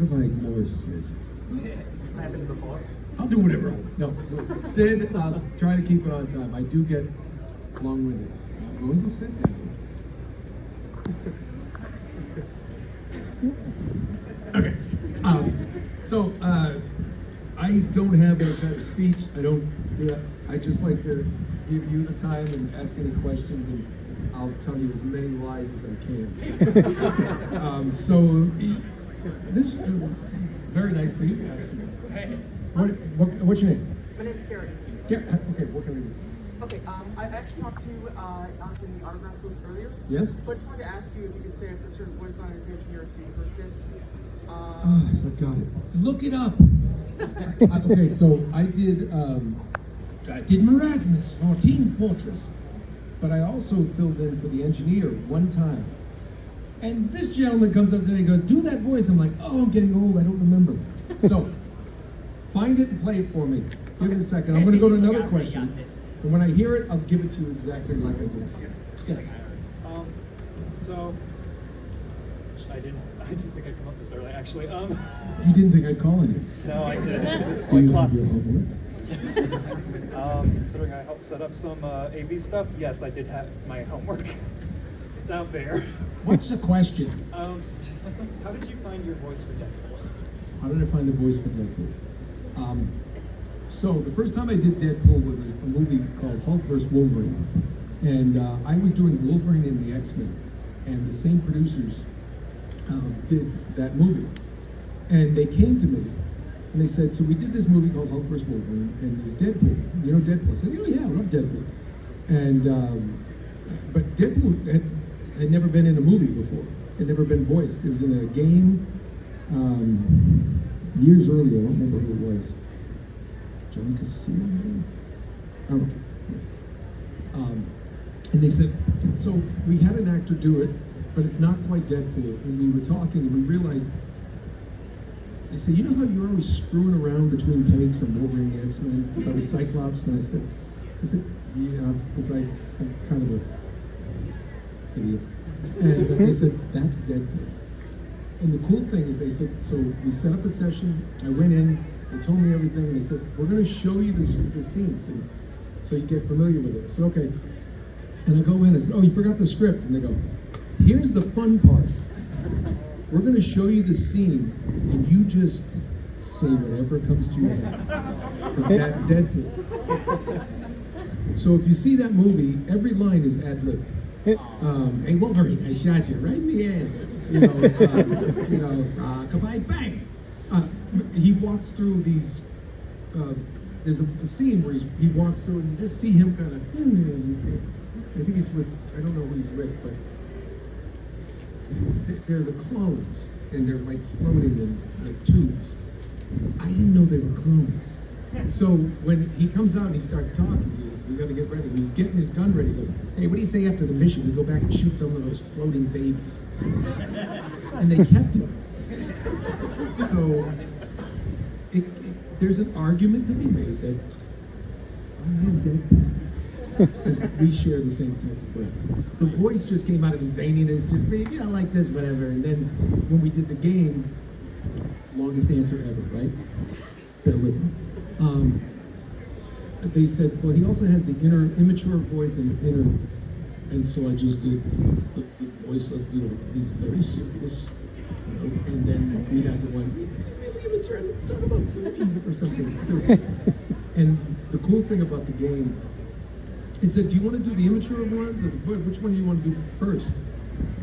if I ignore Sid? Happened before. I'll do whatever. No, Sid, I'll try to keep it on time. I do get long-winded. I'm going to sit down. Okay. So I don't have any kind of speech. I don't do that. I just like to give you the time and ask any questions, and I'll tell you as many lies as I can. This very nicely. Yes. What's your name? My name's Carrie. Okay, what can I do? Okay, I actually talked to you in the autograph booth earlier. Yes? But I just wanted to ask you if you could say if this sort of voice line is engineered for you first dibs. I forgot it. Look it up. Okay, so I did Marasmus for Team Fortress, but I also filled in for the engineer one time. And this gentleman comes up to me and goes, "Do that voice." I'm like, "Oh, I'm getting old. I don't remember." So find it and play it for me. Give it a second. I'm going to go to another question, and when I hear it, I'll give it to you exactly like I did. Yes. So I didn't think I'd come up this early. Actually, You didn't think I'd call on you? no, I didn't. This is Do you like have your homework? considering I helped set up some AV stuff, yes, I did have my homework. It's out there. What's the question? Just, how did you find your voice for Deadpool? How did I find the voice for Deadpool? So the first time I did Deadpool was a movie called Hulk vs. Wolverine, and I was doing Wolverine in the X-Men, and the same producers did that movie, and they came to me and they said, "So we did this movie called Hulk vs. Wolverine, and there's Deadpool. You know Deadpool?" I said, "Oh yeah, I love Deadpool." And but Deadpool had never been in a movie before. Had never been voiced. It was in a game years earlier. I don't remember who it was. John Casino? I don't know. And they said, so we had an actor do it, but it's not quite Deadpool. And we were talking, and we realized, they said, "You know how you're always screwing around between takes on Wolverine the X-Men?" Because I was Cyclops, and I said, "Yeah," because I'm kind of a idiot. And they said, "That's Deadpool." And the cool thing is, they said, so we set up a session. I went in, they told me everything, and they said, "We're going to show you the scenes, and so you get familiar with it." I said, "Okay." And I go in, I said, "Oh, you forgot the script." And they go, "Here's the fun part. We're going to show you the scene, and you just say whatever comes to your head, because that's Deadpool." So if you see that movie, every line is ad-lib. "Hey Wolverine, I shot you right in the ass." Combined bang. He walks through these. There's a scene where he walks through, and you just see him kind of. I think he's with. I don't know who he's with, but they're the clones, and they're like floating in like tubes. I didn't know they were clones. So when he comes out and he starts talking, he goes, "We got to get ready." And he's getting his gun ready. He goes, "Hey, what do you say after the mission? We go back and shoot some of those floating babies." And they kept him. So there's an argument to be made that I am Deadpool. Because we share the same type of brain. The voice just came out of his zaniness, just being, like this, whatever. And then when we did the game, longest answer ever, right? Bear with me. They said, well, he also has the immature voice and so I just did the voice of, he's very serious, and then we had the one, "He's really immature, let's talk about movies," or something stupid. And the cool thing about the game, he said, "Do you want to do the immature ones, or which one do you want to do first?"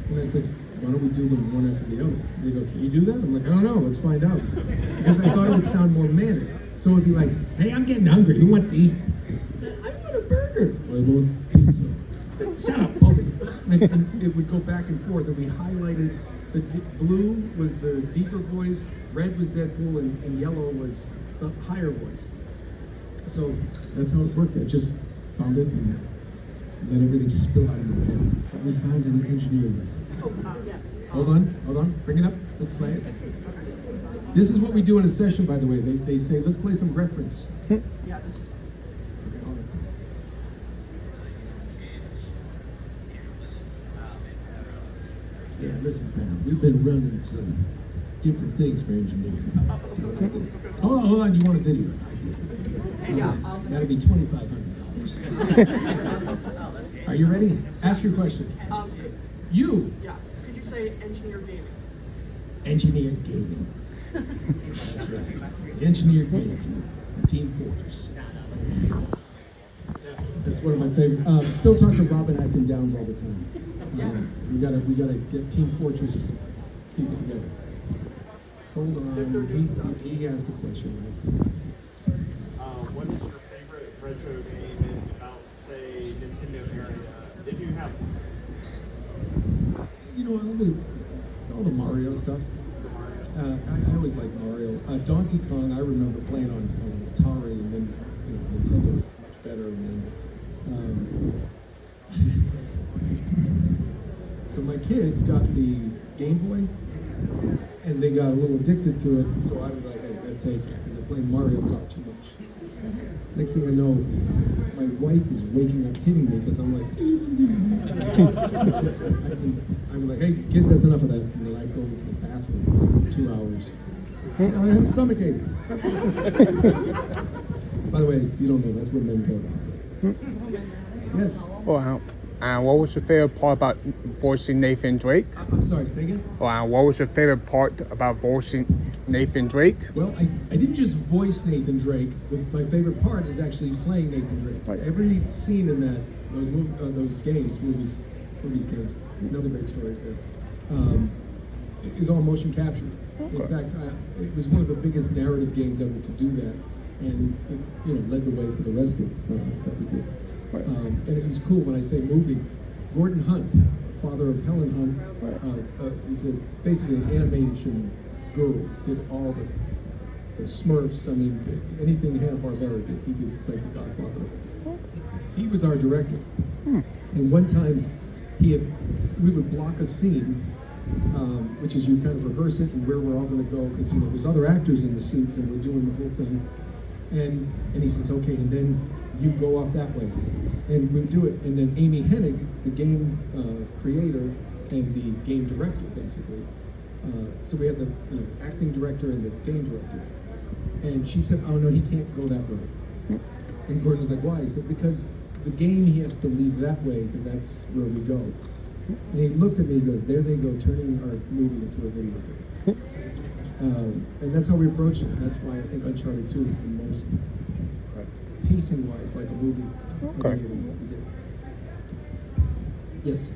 And I said, "Why don't we do them one after the other?" And they go, "Can you do that?" I'm like, "I don't know, let's find out." Because I thought it would sound more manic. So it'd be like, "Hey, I'm getting hungry. Who wants to eat?" "I want a burger." "I want pizza." "Shut up, okay." And it would go back and forth, and we highlighted blue was the deeper voice, red was Deadpool, and yellow was the higher voice. So that's how it worked. I just found it and let everything spill out of my head. Have we found any engineer yet? Yes. Hold on, bring it up, let's play it. This is what we do in a session, by the way. They say, let's play some reference. Yeah, this is. Okay, hold on. Yeah, listen, pal, we've been running some different things for engineering. So I did it. Hold on, you want a video? I did it. Yeah, That'll be $2,500. Are you ready? Ask your question. You, yeah. Could you say engineer gaming? engineered gaming. That's right. Engineered gaming. Team Fortress. That's one of my favorites. Still talk to Robin Acton Downs all the time. We gotta get Team Fortress people together. Hold on. He asked a question, right? What is your favorite retro game in about, say, Nintendo area? If you have You know, all the Mario stuff. I always liked Mario. Donkey Kong, I remember playing on Atari, and then Nintendo was much better. And then, so my kids got the Game Boy, and they got a little addicted to it. So I was like, hey, I'll take it because they're playing Mario Kart too much. Next thing I know, my wife is waking up hitting me because I'm like, I'm like, hey kids, that's enough of that. And then I go to the bathroom for 2 hours. So I have a stomach ache. By the way, if you don't know, that's what men go to. Yes. Wow. And what was your favorite part about voicing Nathan Drake? I'm sorry, say again? Wow. What was your favorite part about voicing Nathan Drake? Well, I didn't just voice Nathan Drake. My favorite part is actually playing Nathan Drake. Right. Every scene in those games, another great story there, is all motion capture. In Okay. fact, it was one of the biggest narrative games ever to do that, and it led the way for the rest of that we did. Right. And it was cool when I say movie. Gordon Hunt, father of Helen Hunt, is basically an animation guru. Did all the Smurfs. I mean, anything Hanna-Barbera did. He was like the godfather of it. He was our director. And one time, we would block a scene, which is you kind of rehearse it and where we're all going to go because there's other actors in the suits and we're doing the whole thing. And he says, okay, and then you go off that way. And we do it. And then Amy Hennig, the game creator and the game director, basically. So we had the acting director and the game director. And she said, oh no, he can't go that way. And Gordon was like, why? He said, because the game he has to leave that way because that's where we go. And he looked at me and goes, there they go, turning our movie into a video game. And that's how we approach it. And that's why I think Uncharted 2 is the most pacing-wise like a movie. Okay. What we did. Yes.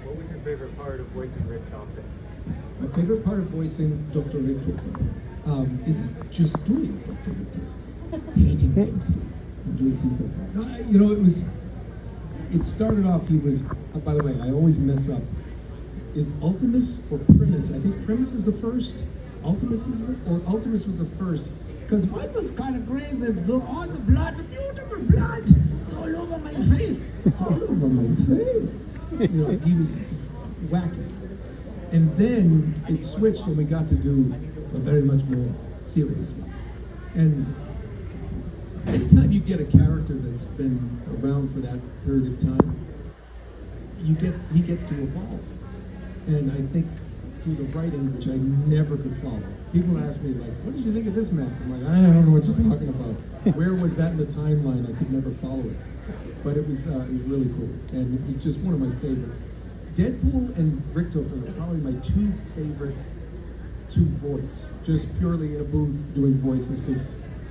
what was your favorite part of voicing Rick Dalton? My favorite part of voicing Dr. Richtofen is just doing Dr. Richtofen. Hating Dempsey and doing things like that. It started off, he was, by the way, I always mess up. Is Ultimus or Primus? I think Primus is the first. Ultimus was the first. Because mine was kind of crazy. So all the blood, the beautiful blood, it's all over my face. It's all over my face. He was wacky. And then it switched and we got to do a very much more serious one. And anytime you get a character that's been around for that period of time, he gets to evolve. And I think through the writing, which I never could follow. People ask me, like, what did you think of this map? I'm like, I don't know what you're talking about. Where was that in the timeline? I could never follow it. But it was really cool. And it was just one of my favorite. Deadpool and Richtofen are probably my two favorite to voice. Just purely in a booth doing voices, because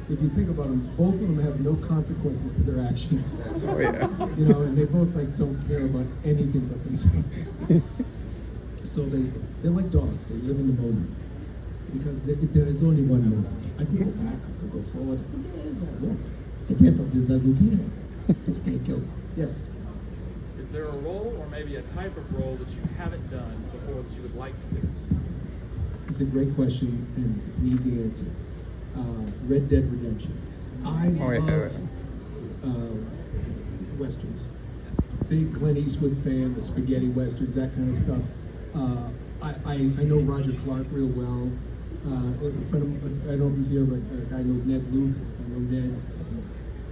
if you think about them, both of them have no consequences to their actions. Oh yeah. And they both don't care about anything but themselves. So they're like dogs. They live in the moment because there is only one moment. I can go back. I can go forward. The temple just doesn't care. Just can't kill me. Yes. Is there a role or maybe a type of role that you haven't done before that you would like to do? It's a great question and it's an easy answer. Red Dead Redemption. I love westerns. Big Clint Eastwood fan, the spaghetti westerns, that kind of stuff. I know Roger Clark real well. A friend of, I don't know if he's here, but a guy knows Ned Luke. I know Ned.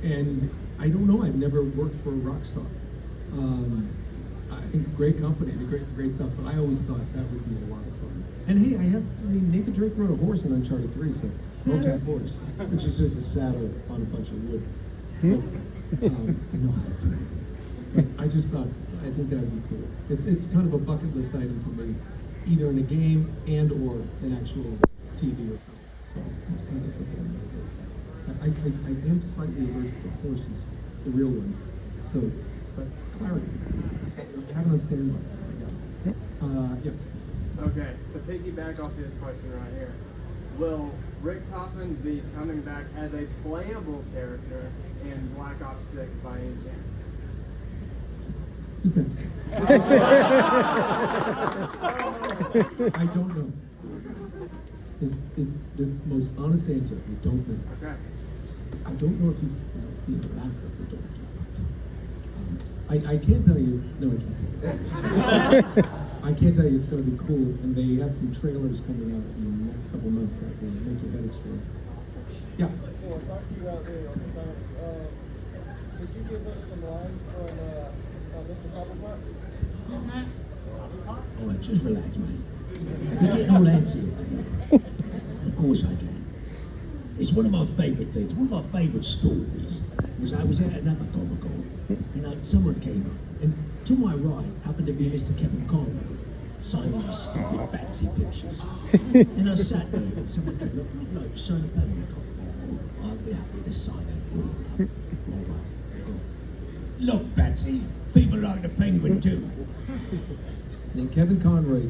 And I don't know, I've never worked for a rock star. I think great company, the great stuff. But I always thought that would be a lot of fun. And hey, I mean, Nathan Drake rode a horse in Uncharted 3, so mocap horse, which is just a saddle on a bunch of wood. But, I know how to do it. But I just thought, I think that would be cool. It's kind of a bucket list item for me, either in a game and or an actual TV or film. So that's kind of something I'm going to do. I am slightly allergic to horses, the real ones. So, but clarity. So, have it on standby. Yeah. Okay, to piggyback off his question right here, will Rick Kaufman be coming back as a playable character in Black Ops 6 by any chance? Who's next? I don't know. Is the most honest answer. I don't know. Okay. I don't know if you've seen the last of the Don't Care About. I can't tell you. No, I can't tell you. I can't tell you it's going to be cool, and they have some trailers coming out in the next couple of months that will make your head explode. Yeah. Well, talk to you out there on the side. Could you give us some lines from Mr. Copperpot? Oh, just relax, man. You get no answer. Of course I can. It's one of my favorite things. One of my favorite stories was I was at another Comic-Con, and someone came up, and to my right happened to be Mr. Kevin Conroy signing his stupid Batsy pictures. And I sat there, and someone came up, I'd like to sign a pen, and I go, oh, I'll be happy to sign that for you. All right. I go, look, Batsy, people like the Penguin too. And then Kevin Conroy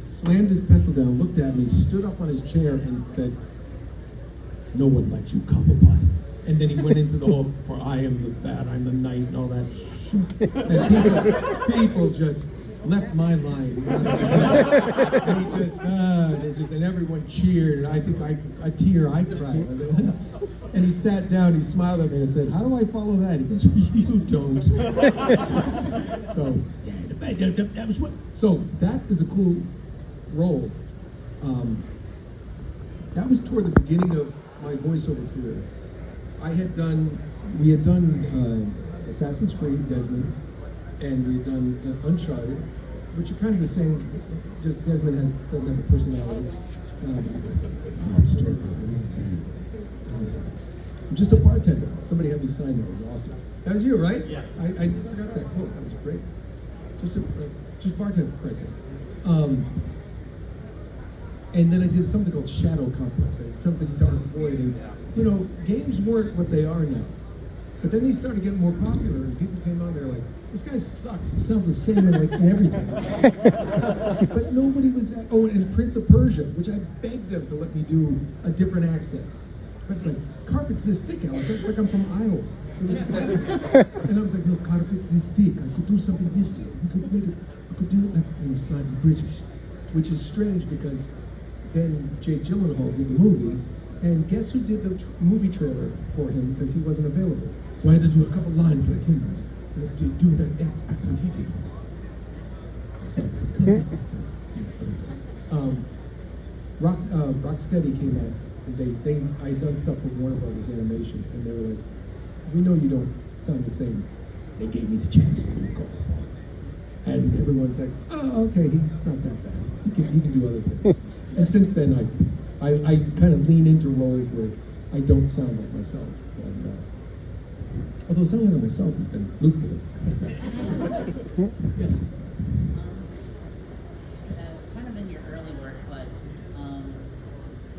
slammed his pencil down, looked at me, stood up on his chair, and said, "No one likes you, Copperpot." And then he went into the whole, "For I am the bat, I'm the knight," and all that shit. And people just left my line. And he just, and everyone cheered. And I think I cried. And he sat down, he smiled at me and said, "How do I follow that?" He goes, "You don't." So, Yeah, that was what. so that is a cool role. That was toward the beginning of my voiceover career. We had done Assassin's Creed, Desmond, and we had done Uncharted, which are kind of the same, just Desmond doesn't have the personality. He's like, "Oh, I'm straight, everything's bad. I'm just a bartender." Somebody had me sign that, it was awesome. That was you, right? Yeah. I forgot that quote, that was great. Just bartender, for Christ's sake. And then I did something called Shadow Complex. I did something Dark Void, and games weren't what they are now. But then they started getting more popular, and people came on there like, "This guy sucks. He sounds the same in everything." But nobody was that. Oh, and Prince of Persia, which I begged them to let me do a different accent. But it's like, "Carpet's this thick, Alec." It's like I'm from Iowa. And I was like, "No, carpet's this thick. I could do something different. We could make it. I could do it slightly British," which is strange because then Jake Gyllenhaal did the movie, and guess who did the movie trailer for him because he wasn't available. So I had to do a couple lines like him, and do that accent he did. So, Rocksteady came out, and I had done stuff for Warner Brothers Animation, and they were like, "We know you don't sound the same." They gave me the chance to do Copperpot. And everyone's like, "Oh, okay, he's not that bad. He can do other things." And since then, I kind of lean into roles where I don't sound like myself. And, although sounding like myself has been lucrative. Yes? Kind of in your early work, but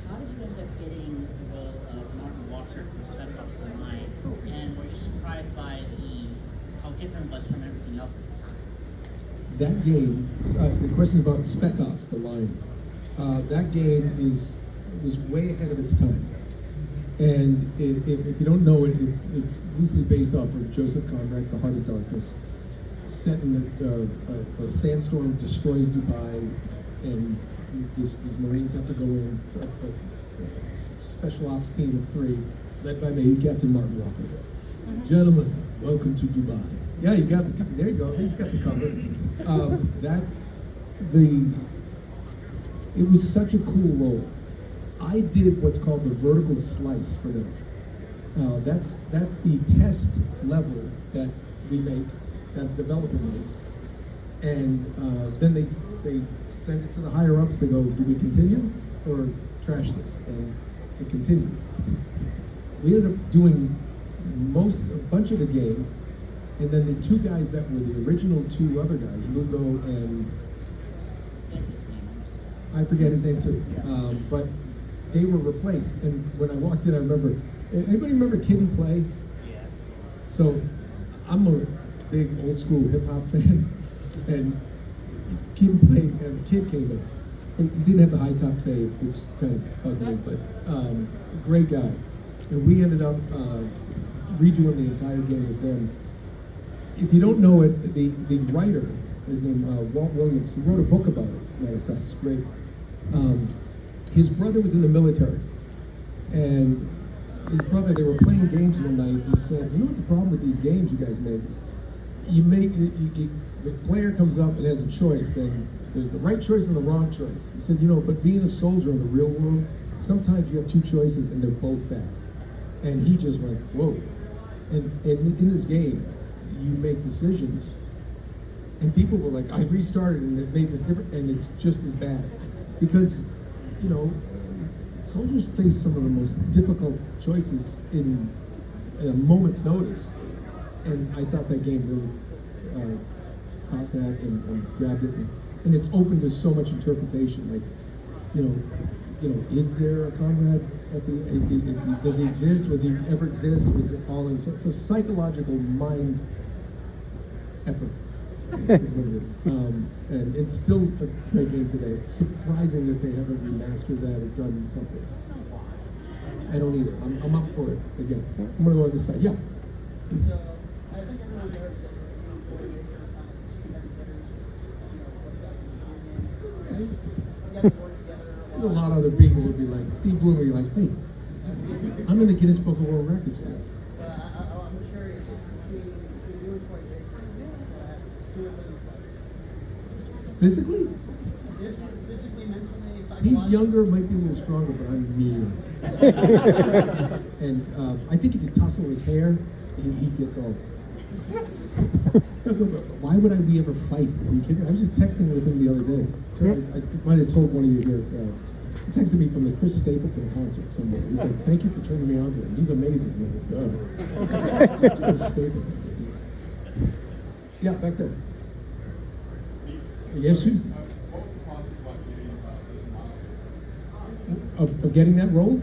how did you end up getting the role of Martin Walker from Spec Ops The Line? And were you surprised by how different it was from everything else at the time? That game, the question about Spec Ops, The Line. That game was way ahead of its time. And if you don't know it, it's loosely based off of Joseph Conrad, The Heart of Darkness. Set in a sandstorm destroys Dubai, and these Marines have to go in, a special ops team of 3, led by me, Captain Martin Walker. Mm-hmm. "Gentlemen, welcome to Dubai." Yeah, you got the, there you go, he's got the cover. It was such a cool role. I did what's called the vertical slice for them. That's the test level that we make, that developer makes. And then they send it to the higher ups. They go, do we continue or trash this? And it continued. We ended up doing a bunch of the game, and then the two guys that were the original two other guys, Lugo and I forget his name too, but they were replaced. And when I walked in, I remember. Anybody remember Kid and Play? Yeah. So I'm a big old school hip hop fan, and Kid and Play, and the kid came in. And didn't have the high top fade, which kind of bugged me, but great guy. And we ended up redoing the entire game with them. If you don't know it, the writer, his name Walt Williams, he wrote a book about it. Matter of fact, it's great. His brother was in the military, and his brother, they were playing games one night. He said, "You know what the problem with these games you guys make is, the player comes up and has a choice, and there's the right choice and the wrong choice." He said, "But being a soldier in the real world, sometimes you have two choices and they're both bad." And he just went, "Whoa!" And in this game, you make decisions, and people were like, "I restarted and it made the difference," and it's just as bad because, soldiers face some of the most difficult choices in a moment's notice. And I thought that game really caught that and grabbed it, and it's open to so much interpretation. Like, is there a comrade at the? Does he exist? Was he ever exist? Was it all in? It's a psychological mind effort. Is what it is. And it's still a great game today. It's surprising that they haven't remastered that or done something. I don't either. I'm up for it again. I'm gonna go on this side. Yeah. So, I think everyone knows that you enjoy your two heavy hitters, what's that, games. You guys work together. There's a lot of other people who'd be like, Steve Bloom would be like, "Hey, I'm in the Guinness Book of World Records for that." I'm curious, between you and Troy Baker, who would win the fight? Physically? Physically, mentally, He's psychologically? younger, might be a little stronger, but I'm meaner. And I think if you tussle his hair, he gets all. Why would we ever fight? Are you kidding? I was just texting with him the other day. I might have told one of you here. He texted me from the Chris Stapleton concert somewhere. He's like, "Thank you for turning me on to him. He's amazing." I'm like, duh. That's Chris Stapleton. Yeah, back there. Yes, you? Of getting that role?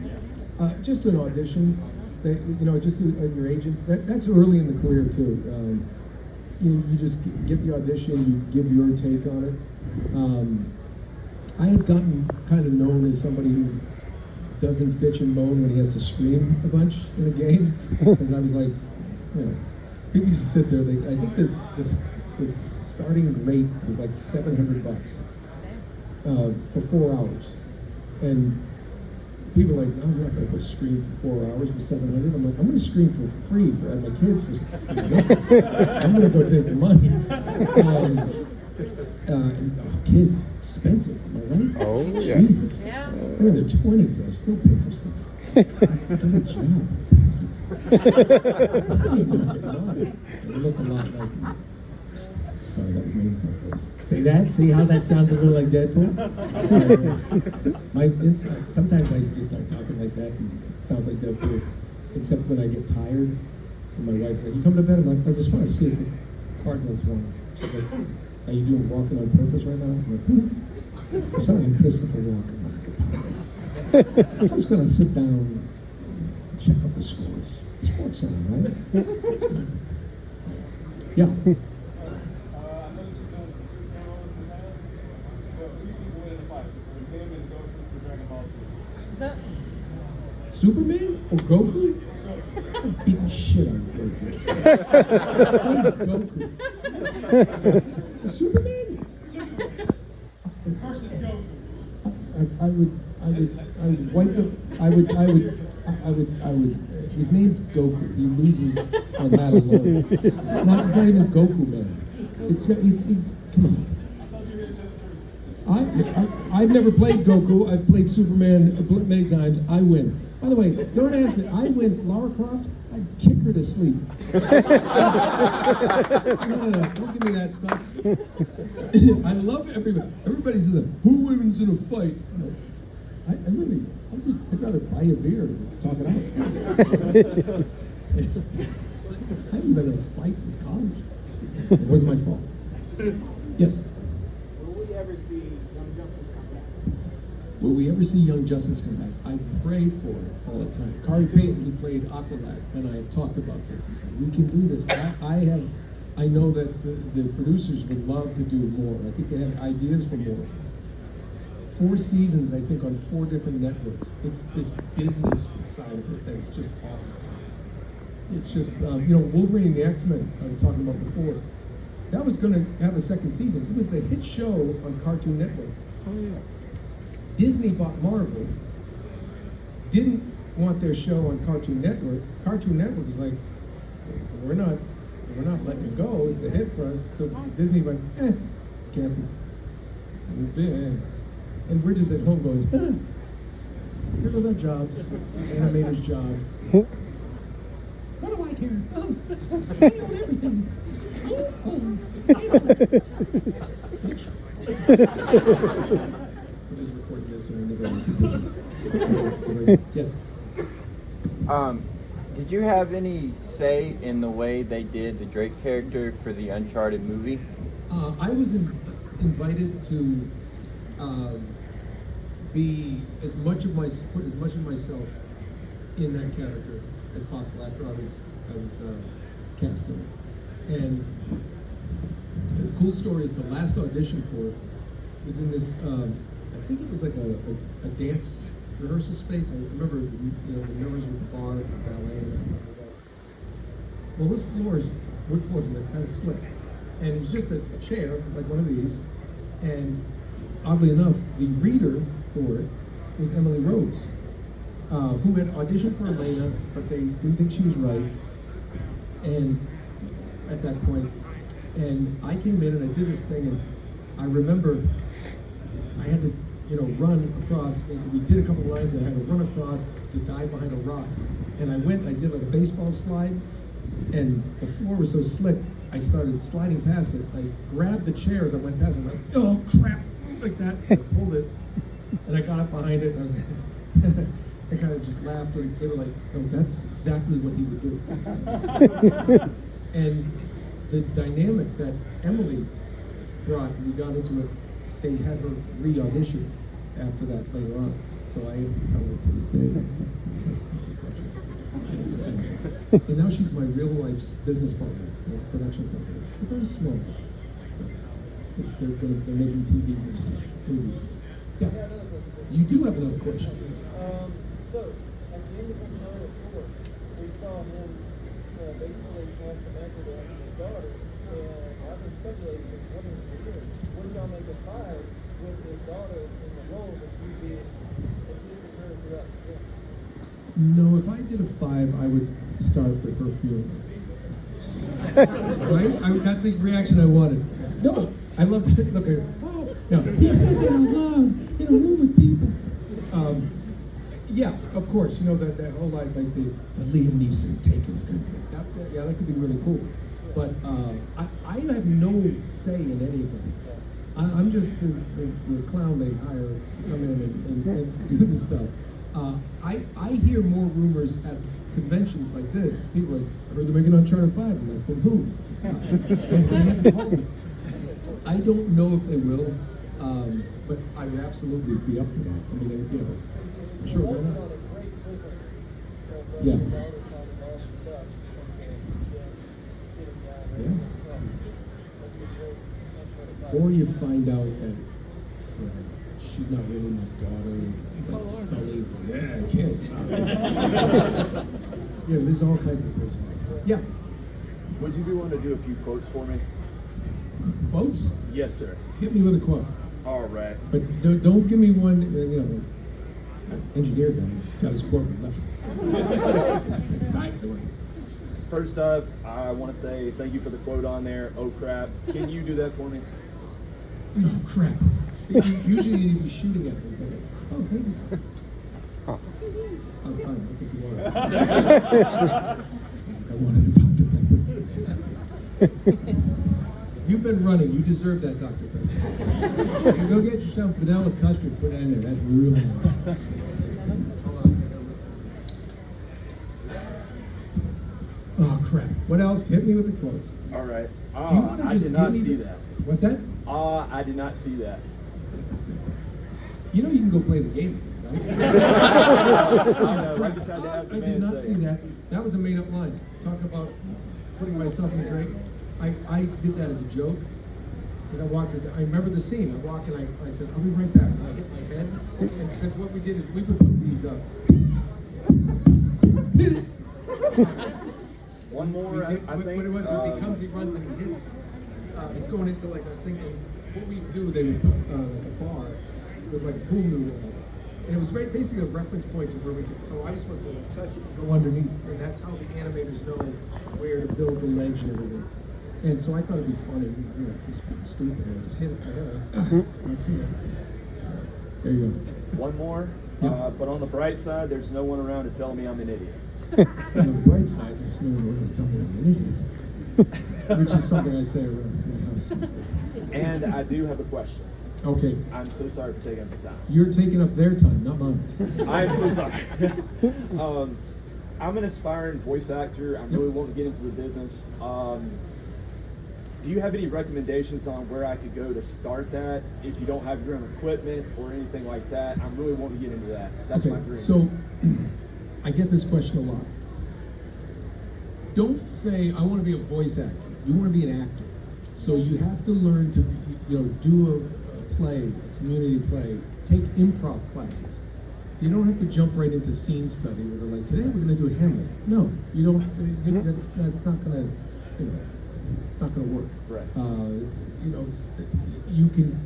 Just an audition. Just your agents. That's early in the career too. You just get the audition. You give your take on it. I had gotten kind of known as somebody who doesn't bitch and moan when he has to scream a bunch in a game, because I was like, people used to sit there. I think this starting rate was like $700 for 4 hours, and people were like, "No, I'm not going to go scream for 4 hours for $700." I'm like, "I'm going to scream for free for my kids for free. I'm going to go take the money." Kids, expensive, am I right? Oh, yeah. Jesus. Yeah. They're in their 20s. I still pay for stuff. Get a job, bastards. I don't even know if they're mine. They look a lot like me. Sorry, that was my inside voice. Say that? See how that sounds a little like Deadpool? That's my voice. My inside. Sometimes I just start talking like that, and it sounds like Deadpool. Except when I get tired, and my wife's like, "You coming to bed?" I'm like, "I just want to see if the Cardinals won." She's like, "Are you doing walking on purpose right now?" I'm like, I sound like Christopher Walken when I get tired. I'm just gonna sit down and check out the scores. Sports Center, right? That's good. Yeah. I know that you've done some Superman roles in the past, but who do you think will win in the fight between him and Goku for Dragon Ball Z? Superman or Goku? I'd beat the shit out of Goku. Goku. Superman? Versus Goku. I would wipe the. I would. His name's Goku. He loses on that alone. It's not even Goku, man. It's come on. I've never played Goku. I've played Superman many times. I win. By the way, don't ask me. I went Lara Croft. I'd kick her to sleep. No, don't give me that stuff. I love everybody. Everybody says, "Who wins in a fight?" I'd rather buy a beer and talk it out. I haven't been in a fight since college. It wasn't my fault. Yes. Will we ever see Young Justice come back? Will we ever see Young Justice come back? I pray for it all the time. Kari Payton, who played Aqualad, and I have talked about this. He said, "We can do this." I know that the producers would love to do more. I think they have ideas for more. 4 seasons, I think, on 4 different networks. It's this business side of it that is just awful. It's just, Wolverine and the X-Men I was talking about before. That was going to have a second season. It was the hit show on Cartoon Network. Oh, yeah. Disney bought Marvel, didn't want their show on Cartoon Network. Cartoon Network was like, we're not letting it go. It's a hit for us. So Disney went, canceled. And we're just at home going, here goes our jobs, animators' jobs. What do I care? I own everything. Somebody's recording this and we'll never Disney. Yes. Did you have any say in the way they did the Drake character for the Uncharted movie? I was invited to put as much of myself in that character as possible after I was cast in it. And the cool story is the last audition for it was in this. I think it was like a dance rehearsal space. I remember, the numbers with the bar for ballet and stuff like that. Well, those floors, wood floors, and they're kind of slick. And it was just a chair, like one of these. And oddly enough, the reader for it was Emily Rose, who had auditioned for Elena, but they didn't think she was right. And at that point, and I came in and I did this thing, and I remember I had to, run across, and we did a couple lines, and I had to run across to dive behind a rock. And I did like a baseball slide, and the floor was so slick, I started sliding past it. I grabbed the chair as I went past it, I'm like, oh crap, like that, and I pulled it, and I got up behind it, and I was like, I kind of just laughed, and they were like, oh, that's exactly what he would do. And the dynamic that Emily brought, we got into it, they had her re-audition after that later on. So I tell her to this day. And now she's my real life's business partner at a production company. It's a very small one. They're making TVs and movies. Yeah. You do have another question. So, at the end of Uncharted 4, we saw him basically pass the mantle to his daughter, and I've been speculating for wondering for years, would y'all make a 5 with his daughter in the role that you did assisting her throughout the film? No, if I did a 5, I would start with her funeral. Right? That's the reaction I wanted. No, I love it. Look at her. Oh, no, he said that out loud in a room with people. Yeah, of course. That whole like the Liam Neeson Taken kind of thing. That could be really cool. But I have no say in any of them. I'm just the clown they hire to come in and do the stuff. I hear more rumors at conventions like this. People are like, I heard they're making Uncharted 5. I'm like, from who? They haven't called me. I don't know if they will, but I would absolutely be up for that. I mean, sure, why not? Yeah. Yeah. Or you find out that she's not really my daughter. It's like Sully. Yeah, kids. There's all kinds of things. Yeah. Would you be willing to do a few quotes for me? Quotes? Yes, sir. Hit me with a quote. All right. But don't give me one, engineer guy got his quote and left. First up, I want to say thank you for the quote on there. Oh crap. Can you do that for me? No, crap. Usually you'd be shooting at me, but thank you. Huh. I'm fine, I'll take the water. I wanted a Dr. Pepper. You've been running, you deserve that Dr. Pepper. You go get yourself vanilla custard, put that in there, that's really nice. Oh crap, what else? Hit me with the quotes. All right. Do you want to I just did give not me see the- that. What's that? I did not see that. You know you can go play the game again, right? I know, right Crap. beside the I African did man not see saying. that. That was a made up line. Talk about putting myself in a drink. I did that as a joke. And I walked, I remember the scene. I walked and I said, I'll be right back. And I hit my head. And because what we did is we would put these up. Hit it! One more, We did, I what think. it was is he comes, he runs, and he hits. He's going into like a thing. And what we do, they would put like a bar with like a pool noodle in it. And it was basically a reference point to where we could. So I was supposed to like, touch it and go underneath. And that's how the animators know where to build the ledge and everything. And so I thought it'd be funny, you know, just being stupid and just hit it there. Let's see it. So, there you go. One more. Yeah. But on the bright side, there's no one around to tell me I'm an idiot. On the bright side, there's no one around to tell me I'm an idiot. Which is something I say around my house most of the time. And I do have a question. Okay, I'm so sorry for taking up the time. you're taking up their time, not mine. I'm so sorry. I'm an aspiring voice actor. I'm really wanting to get into the business. Do you have any recommendations on where I could go to start that? If you don't have your own equipment or anything like that, I'm really wanting to get into that. That's my Okay, dream. so I get this question a lot. Don't say, I want to be a voice actor. You want to be an actor. So you have to learn to, you know, do a play, a community play. Take improv classes. You don't have to jump right into scene study where they're like, today we're going to do Hamlet. No, you don't. That's not going to, you know, it's not going to work. Right. You know, you can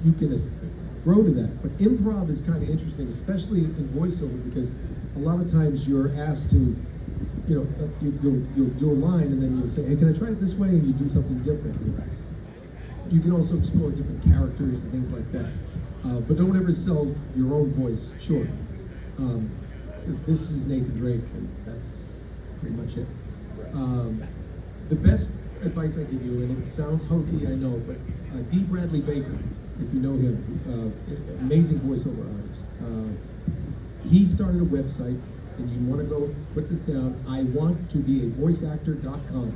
grow to that. But improv is kind of interesting, especially in voiceover, because a lot of times you're asked to, you know, you'll do a line and then you'll say, hey, can I try it this way? And you do something different. You can also explore different characters and things like that. But don't ever sell your own voice short. Because this is Nathan Drake, and that's pretty much it. The best advice I give you, and it sounds hokey, I know, but D. Bradley Baker, if you know him, amazing voiceover artist. He started a website, and you want to go put this down, iwanttobeavoiceactor.com.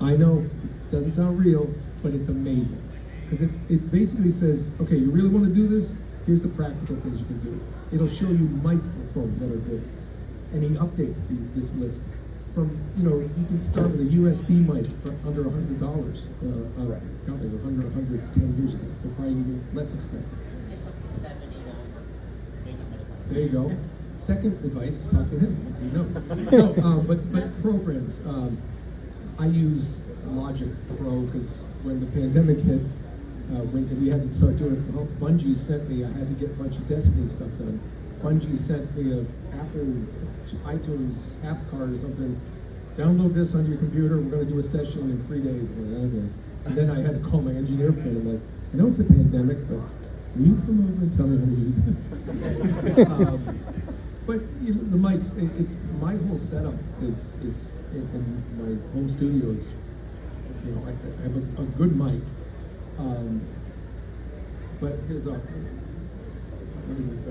I know it doesn't sound real, but it's amazing. Because it basically says, okay, you really want to do this? Here's the practical things you can do. It'll show you microphones that are good. And he updates this list. From, you know, you can start with a USB mic for under $100. God, they were under 110 years ago. They're probably even less expensive. It's up to 70 though. Way too much money. There you go. Second advice is talk to him, because he knows. No, but programs. I use Logic Pro because when the pandemic hit, when we had to start doing it from home, Bungie sent me, I had to get a bunch of Destiny stuff done. Bungie sent me a Apple iTunes app card or something. Download this on your computer. We're going to do a session in 3 days. I'm like, okay. And then I had to call my engineer friend. I'm like, I know it's the pandemic, but will you come over and tell me how to use this? But you know, the mics. It's my whole setup is in my home studio is. You know, I have a good mic. But there's a, what is it,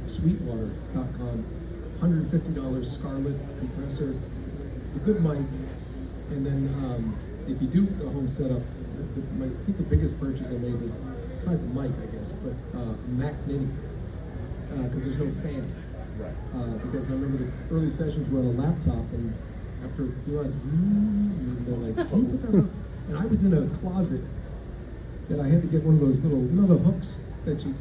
Sweetwater.com, $150 Scarlett compressor, the good mic, and then if you do a home setup, I think the biggest purchase I made was, besides the mic, I guess, but a Mac Mini, because there's no fan. Right. Because I remember the early sessions were on a laptop, and after a few hours, and they're like, can you put that on? And I was in a closet that I had to get one of those little, you know, the hooks that you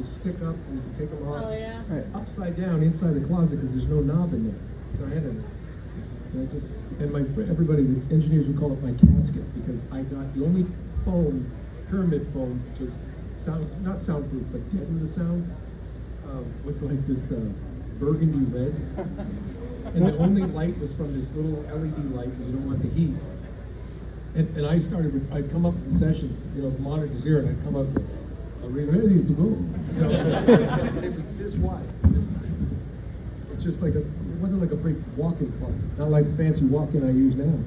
stick up and you can take them off. Oh, yeah. Upside down inside the closet because there's no knob in there. So I had to, and everybody, the engineers would call it my casket because I got the only foam, pyramid foam to sound, not soundproof, but deaden the sound, was like this burgundy red. And the only light was from this little LED light because you don't want the heat. And I started with, I'd come up from sessions, you know, the monitor's here, and I'd come up, are we ready to go? You know, and it was this wide. just like it wasn't like a big walk-in closet. Not like the fancy walk-in I use now.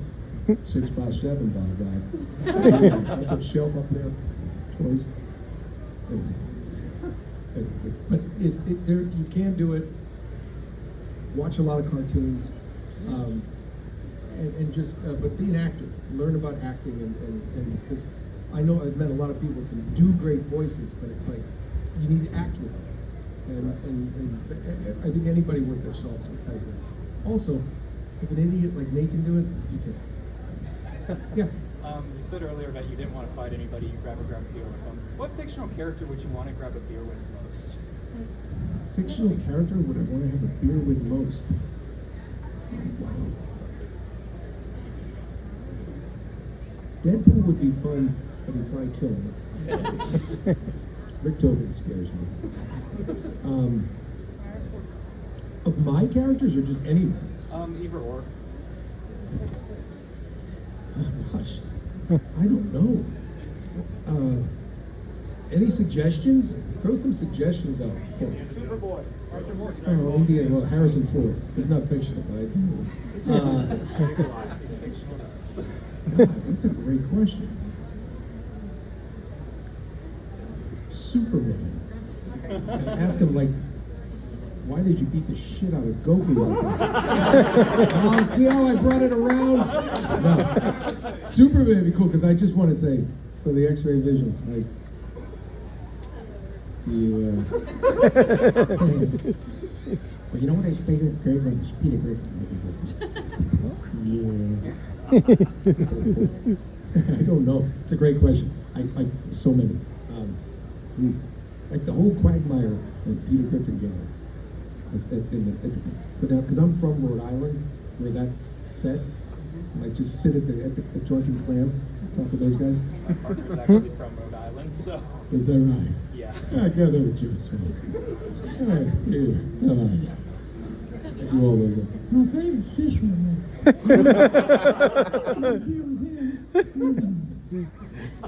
6x7 by God. So I put a shelf up there, toys. But there you can do it. Watch a lot of cartoons, and just but be an actor. Learn about acting, and because I know I've met a lot of people can do great voices, but it's like you need to act with them. And I think anybody worth their salt will tell you that. Also, if an idiot like me can do it, you can. So, yeah. You said earlier that you didn't want to fight anybody, you grab a beer with them. What fictional character would you want to grab a beer with most? Fictional character would I want to have a beer with most? Wow. Deadpool would be fun, but he'd probably kill me. Rick Tovin scares me. Of my characters or just anyone? Either or. Oh gosh, I don't know. Any suggestions? Throw some suggestions out for me. Superboy. Arthur Morgan. Oh, Indiana. Well, Harrison Ford. He's not fictional, but I do. He's fictional. God, that's a great question. Superman. Ask him like, why did you beat the shit out of Goku like that? Oh, see how I brought it around? No. Superman would be cool because I just want to say, so the X-ray vision, like, do you, well, you know what I figured? Great one was Peter Griffin. Yeah. I don't know. It's a great question. I so many. Like the whole Quagmire and Peter Griffin gang. Because I'm from Rhode Island, where that's set. Like just sit at the Drunken Clam, talk with those guys. My partner's actually from Rhode Island, so. Is that right? Yeah. I got that with Joe Swanson. I do all those. My favorite fish one. Beer with him.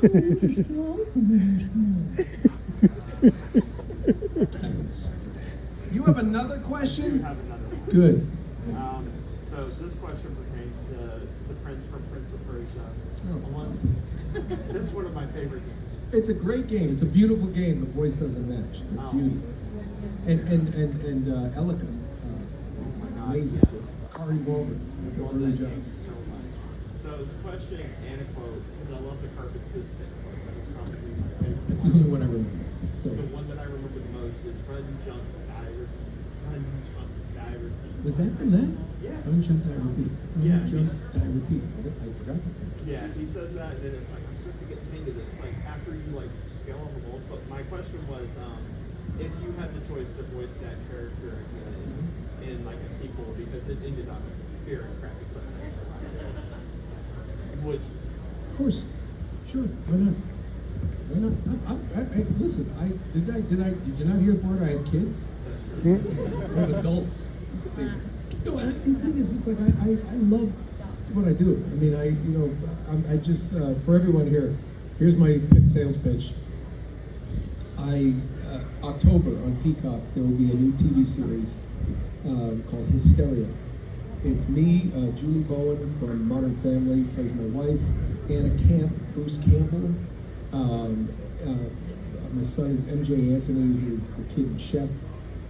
You're just too old for me this morning. You have another question? I have another one. Good. So this question pertains to the Prince from Prince of Persia. Oh. This is one of my favorite games. It's a great game. It's a beautiful game. The voice doesn't match the beauty. And Elika, amazing. yes. Kari Walden, early jobs. So much. So it's a question and a quote, because I love the Carpets This Thing quote, but it's probably my favorite. It's the only one I remember. So The one that I remember the most is Run, Jump, Die, Repeat. Run, Jump, Die, Repeat. was that from that? Yeah. Run, jump, die, repeat. Run, Yeah, jump, he's- die, repeat. I forgot that. Yeah, he says that, and then it's like, I'm starting to get the hang of this. Like, after you, like, scale on the walls. But my question was, if you had the choice to voice that character again in, like, a sequel, because it ended up very crappy, but would you? Of course. Sure. Why not? Why not? Listen, did you not hear the part I have kids? I have adults. No, the thing is, it's like I love what I do. I mean, I just for everyone here, here's my sales pitch. October on Peacock, there will be a new TV series called Hysteria. It's me, Julie Bowen from Modern Family plays my wife, Anna Camp, Bruce Campbell. My son is MJ Anthony, who is the kid and chef,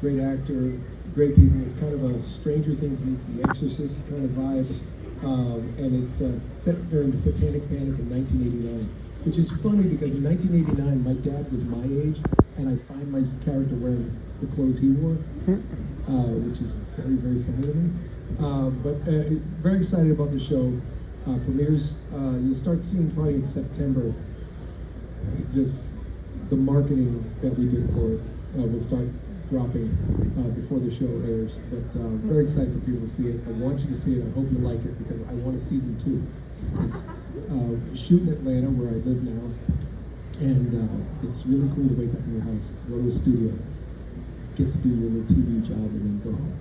great actor, great people. It's kind of a Stranger Things meets The Exorcist kind of vibe. And it's set during the Satanic Panic in 1989, which is funny because in 1989 my dad was my age, and I find my character wearing the clothes he wore, which is very, very funny to me. But very excited about the show. Premieres, you'll start seeing probably in September. Just the marketing that we did for it will start dropping before the show airs. But very excited for people to see it. I want you to see it. I hope you like it because I want a season 2. Because shoot in Atlanta, where I live now, and it's really cool to wake up in your house, go to a studio, get to do your little TV job, and then go home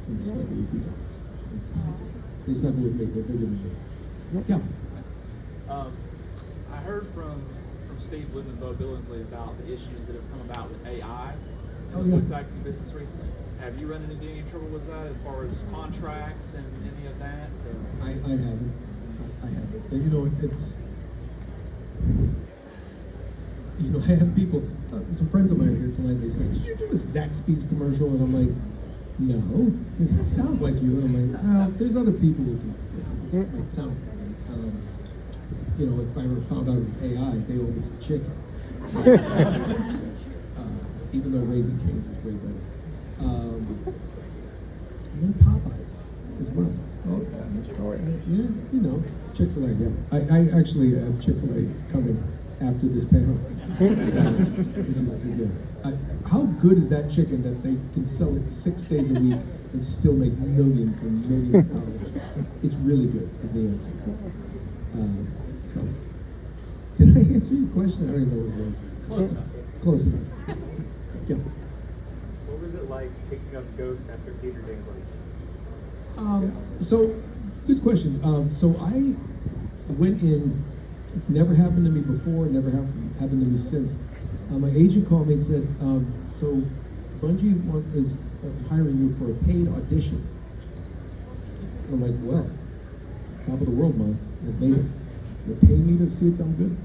and snuggle with your dogs. That's my idea. They snuggle with me. They're bigger than me. Yeah. I heard from Steve Linden and Bo Billingsley about the issues that have come about with AI in Oh, the yeah. voice acting business recently. Have you run into any trouble with that as far as contracts and any of that? I haven't. I haven't. And, you know, it's. You know, I have people, some friends of mine are here tonight. They said, "Did you do a Zaxby's commercial?" And I'm like, "No." They said, "It sounds like you." And I'm like, "Well, there's other people who can like sound better." You know, if I ever found out it was AI, they owe me some chicken. Even though Raising Cane's is way better. And then Popeyes as well. Oh, yeah, you know, Chick-fil-A, yeah. I actually have Chick-fil-A coming after this panel. Which is, yeah. How good is that chicken that they can sell it 6 days a week and still make millions and millions of dollars? It's really good, is the answer. So, did I answer your question? I don't even know what it was. Close enough. Close enough. Yeah. What was it like picking up Ghost after Peter Dinklage? So, good question. So I went in. It's never happened to me before. Never happened to me since. My agent called me and said, "So, Bungie is hiring you for a paid audition." I'm like, "Well, top of the world, Mom. I've made it. You're paying me to see if I'm good."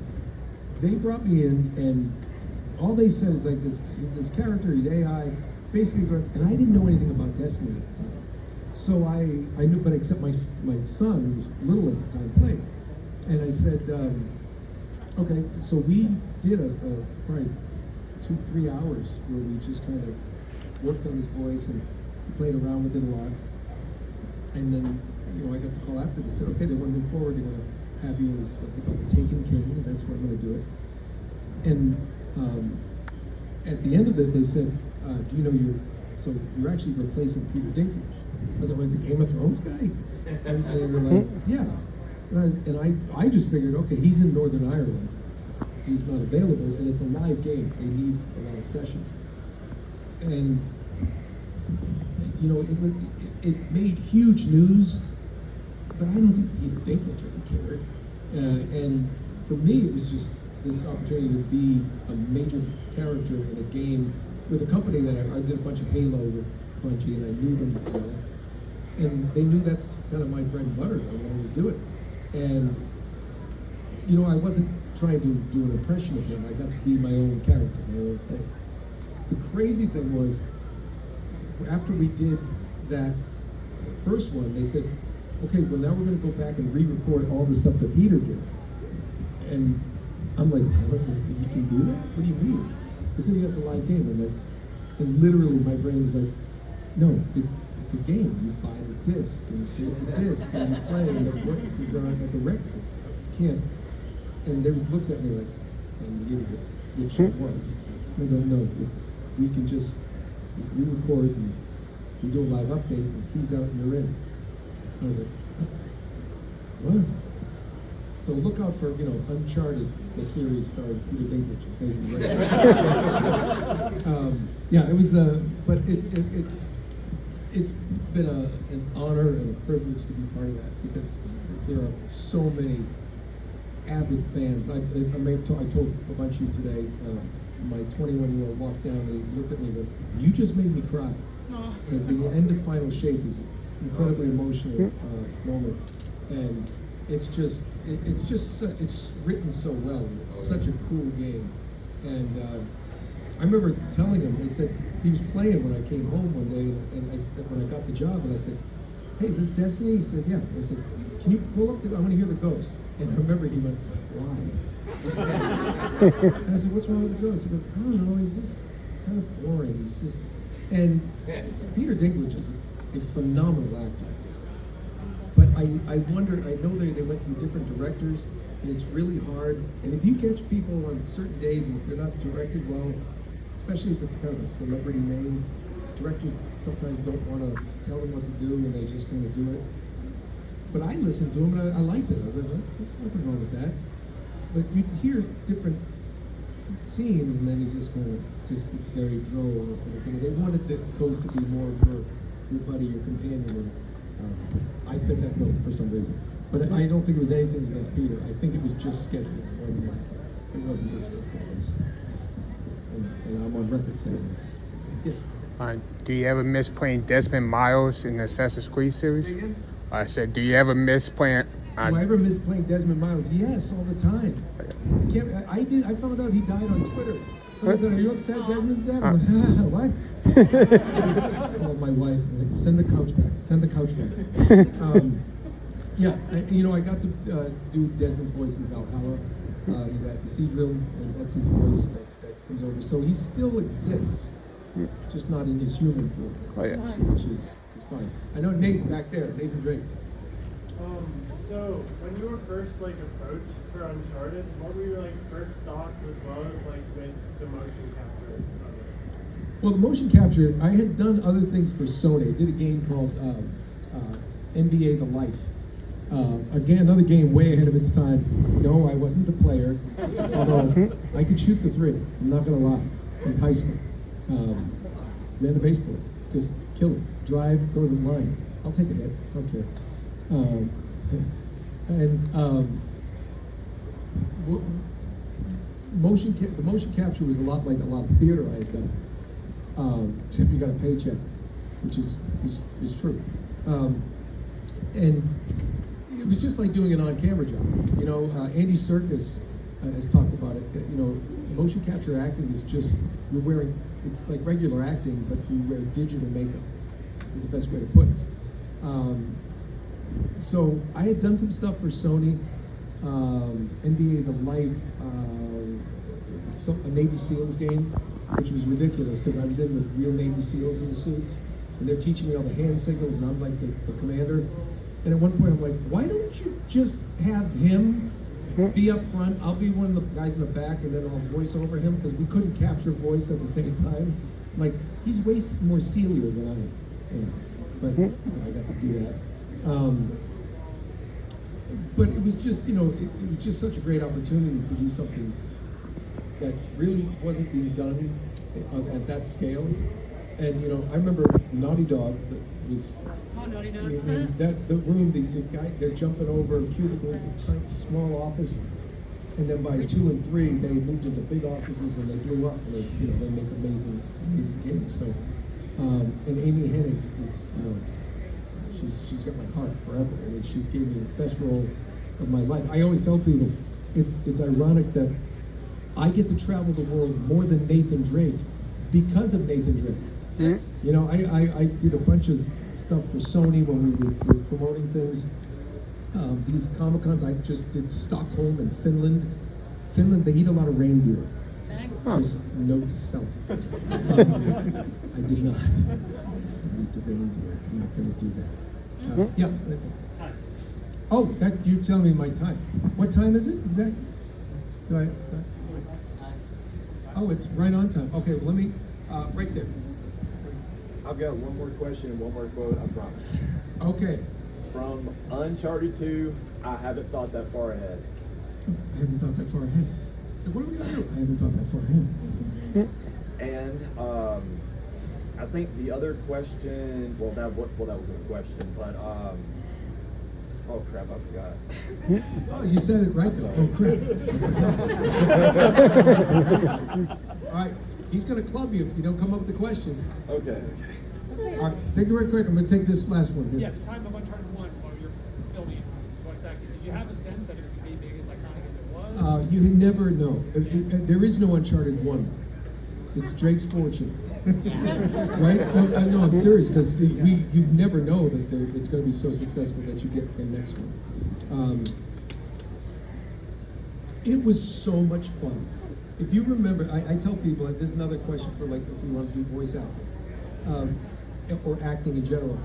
They brought me in, and all they said is like, "He's this character. He's AI." Basically, and I didn't know anything about Destiny at the time. So I knew, but except my son, who was little at the time, played. And I said, okay, so we did a probably 2-3 hours where we just kind of worked on his voice and played around with it a lot. And then, you know, I got the call after. They said, okay, they want to move forward. They're going to have you as what they call the Taken King, and that's where I'm going to do it. And at the end of it, they said, do you know you're actually replacing Peter Dinklage? I was like, the Game of Thrones guy? And they were like, yeah. And I just figured, okay, he's in Northern Ireland. He's not available, and it's a live game. They need a lot of sessions. And, you know, it made huge news, but I don't think Peter Dinklage ever cared. And for me, it was just this opportunity to be a major character in a game with a company that I did a bunch of Halo with Bungie, and I knew them well. And they knew that's kind of my bread and butter. I wanted to do it. And, you know, I wasn't trying to do an impression of him. I got to be my own character, my own thing. The crazy thing was, after we did that first one, they said, okay, well, now we're going to go back and re-record all the stuff that Peter did. And I'm like, you can do that? What do you mean? They said, yeah, it's a live game. I'm like, and literally my brain was like, no, it's a game. You buy the disc, and here's the disc, and you play, and the voices are like a record. You can't. And they looked at me like, I'm the idiot, which I was. And I go, no, we can just, we record, and we do a live update, and he's out and you're in. I was like, what? So look out for, you know, Uncharted, the series starring Peter Dinklage. Yeah, it was, but it's been an honor and a privilege to be part of that, because there are so many avid fans. I told a bunch of you today, my 21-year-old walked down and he looked at me and goes, "You just made me cry." Because the end of Final Shape is an incredibly emotional moment, and it's written so well, and it's such a cool game. And I remember telling him, I said, he was playing when I came home one day, and I said, when I got the job, and I said, hey, is this Destiny? He said, yeah. I said, can you pull up I want to hear the ghost. And I remember he went, why? And I said, what's wrong with the ghost? He goes, I don't know, he's just kind of boring. He's just, and Peter Dinklage is a phenomenal actor. But I wonder, I know they went through different directors, and it's really hard. And if you catch people on certain days, and if they're not directed well, especially if it's kind of a celebrity name, directors sometimes don't want to tell them what to do, and they just kind of do it. But I listened to him, and I liked it. I was like, well, there's nothing wrong with that. But you hear different scenes, and then you just kind of, it's very droll and everything. And they wanted the ghost to be more of your buddy, your companion, and I fit that bill for some reason. But I don't think it was anything against Peter. I think it was just scheduling more than anything. It wasn't his performance. And I'm on record saying that. Yes? Do you ever miss playing Desmond Miles in the Assassin's Creed series? Say again? I said, do you ever miss playing? Do I ever miss playing Desmond Miles? Yes, all the time. I did. I found out he died on Twitter. Someone said, "Are you upset Desmond's dead?" I'm like, what? Called my wife. I'm like, send the couch back. Send the couch back. Yeah, I got to do Desmond's voice in Valhalla. He's at Cathedral, and that's his voice that comes over. So he still exists, just not in his human form. Oh, yeah. Which is fine. I know Nate back there, Nathan Drake. So when you were first approached for Uncharted, what were your first thoughts as well as with the motion capture of it? Well, the motion capture, I had done other things for Sony. I did a game called NBA The Life. Again, another game way ahead of its time. No, I wasn't the player, although I could shoot the three. I'm not gonna lie. In high school, ran the baseboard, just kill it, drive, go to the line. I'll take a hit. I don't care. The motion capture was a lot like a lot of theater I had done, except you got a paycheck, which is true. And it was just like doing an on-camera job. Andy Serkis has talked about it. Motion capture acting is just it's like regular acting, but you wear digital makeup. Is the best way to put it. So I had done some stuff for Sony, NBA The Life, a Navy SEALs game, which was ridiculous because I was in with real Navy SEALs in the suits, and they're teaching me all the hand signals, and I'm like the commander. And at one point I'm like, why don't you just have him be up front? I'll be one of the guys in the back, and then I'll voice over him, because we couldn't capture voice at the same time. Like, he's way more Celia than I am. But so I got to do that. But it was just, it was just such a great opportunity to do something that really wasn't being done at that scale. And I remember Naughty Dog was the room. These guys, they're jumping over cubicles, a tight, small office, and then by 2 and 3, they moved into big offices and they blew up. And they make amazing games. So, and Amy Hennig is, she's got my heart forever. I mean, she gave me the best role of my life. I always tell people, it's ironic that I get to travel the world more than Nathan Drake because of Nathan Drake. I did a bunch of stuff for Sony when we were promoting things. These Comic-Cons, I just did Stockholm and Finland. Finland, they eat a lot of reindeer. Just note to self. I did not eat the reindeer. I'm not going to do that. Yeah. Oh, that you're telling me my time. What time is it exactly? Oh, it's right on time. Okay, well, let me right there. I've got one more question and one more quote, I promise. Okay. From Uncharted 2, I haven't thought that far ahead. I haven't thought that far ahead. What are we gonna do? I haven't thought that far ahead. And I think the other question, that wasn't a question, but oh crap, I forgot. Oh, you said it right though. Oh crap. All right, he's gonna club you if you don't come up with the question. Okay. All right, take it right quick. I'm gonna take this last one here. Yeah, the time of Uncharted 1 while you're filming voice acting, did you have a sense that it was going to be big, as iconic as it was? You never know. There is no Uncharted 1. It's Drake's fortune. Right? No, I'm serious, because you never know that it's going to be so successful that you get the next one. It was so much fun. If you remember, I tell people, and this is another question for if you want to do voice acting. Or acting in general.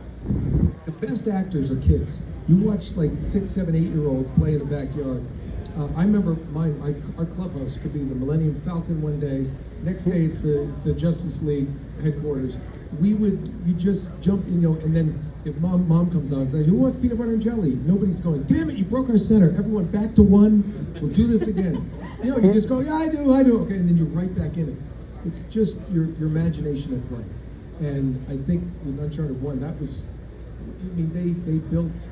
The best actors are kids. You watch 6, 7, 8-year-olds play in the backyard. I remember our clubhouse could be the Millennium Falcon one day. Next day it's the Justice League headquarters. You just jump, and then if mom comes on and says, "Who wants peanut butter and jelly?" Nobody's going, "Damn it, you broke our center. Everyone back to 1. We'll do this again." You just go, "Yeah, I do." Okay, and then you're right back in it. It's just your imagination at play. And I think with Uncharted 1, that was, they built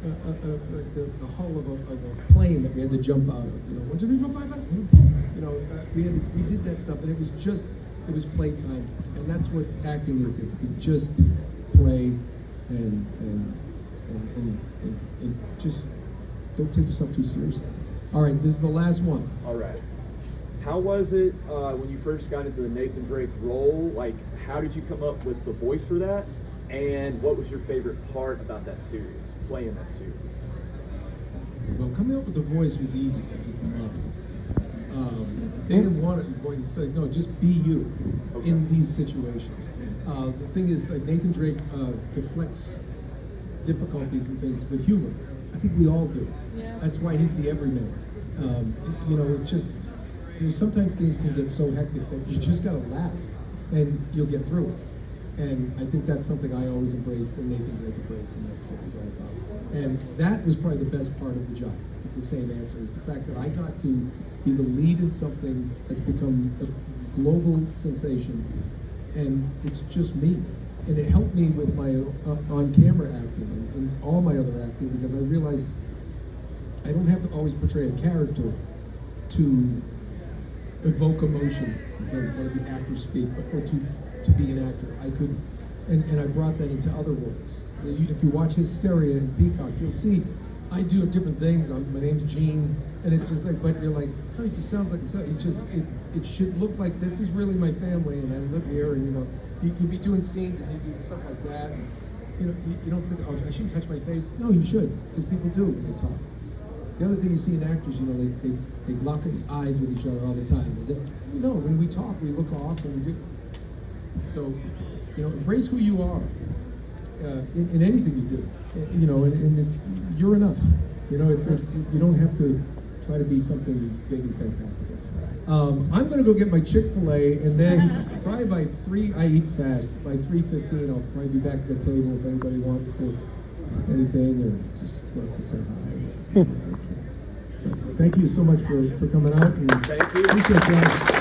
the hull of a plane that we had to jump out of. 1, 2, 3, 4, 5, 5. We did that stuff, and it was just it was playtime, and that's what acting is. If you could just play and just don't take yourself too seriously. All right, this is the last one. All right. How was it when you first got into the Nathan Drake role? Like, how did you come up with the voice for that? And what was your favorite part about that series, playing that series? Well, coming up with the voice was easy because it's mine. They didn't want it in voice. It's like, no, just be you in these situations. The thing is, like Nathan Drake deflects difficulties and things with humor. I think we all do. Yeah. That's why he's the everyman. You know, it just there's sometimes things can get so hectic that you just gotta laugh, and you'll get through it. And I think that's something I always embraced, and Nathan Drake embraced, and that's what it was all about. And that was probably the best part of the job. It's the same answer, is the fact that I got to be the lead in something that's become a global sensation, and it's just me. And it helped me with my on-camera acting and all my other acting, because I realized I don't have to always portray a character to evoke emotion, as one of the actors speak, but or to be an actor. I could, and I brought that into other roles. If you watch Hysteria and Peacock, you'll see I do different things. My name's Gene, and it's just like, but you're like, oh, he just sounds like himself. It's just, it should look like this is really my family, and I live here, and you know, you'd be doing scenes and you do stuff like that. And, you know, you don't think, oh, I shouldn't touch my face. No, you should, because people do when they talk. The other thing you see in actors, you know, they lock eyes with each other all the time. Is it? No, when we talk, we look off and we do. So, you know, embrace who you are in anything you do. You know, and it's you're enough. You know, it's you don't have to try to be something big and fantastic. I'm gonna go get my Chick-fil-A, and then probably by 3, I eat fast. By 3:15, I'll probably be back at the table if anybody wants to anything or just wants to say hi. Okay. Thank you so much for coming out. And Thank you. Appreciate that.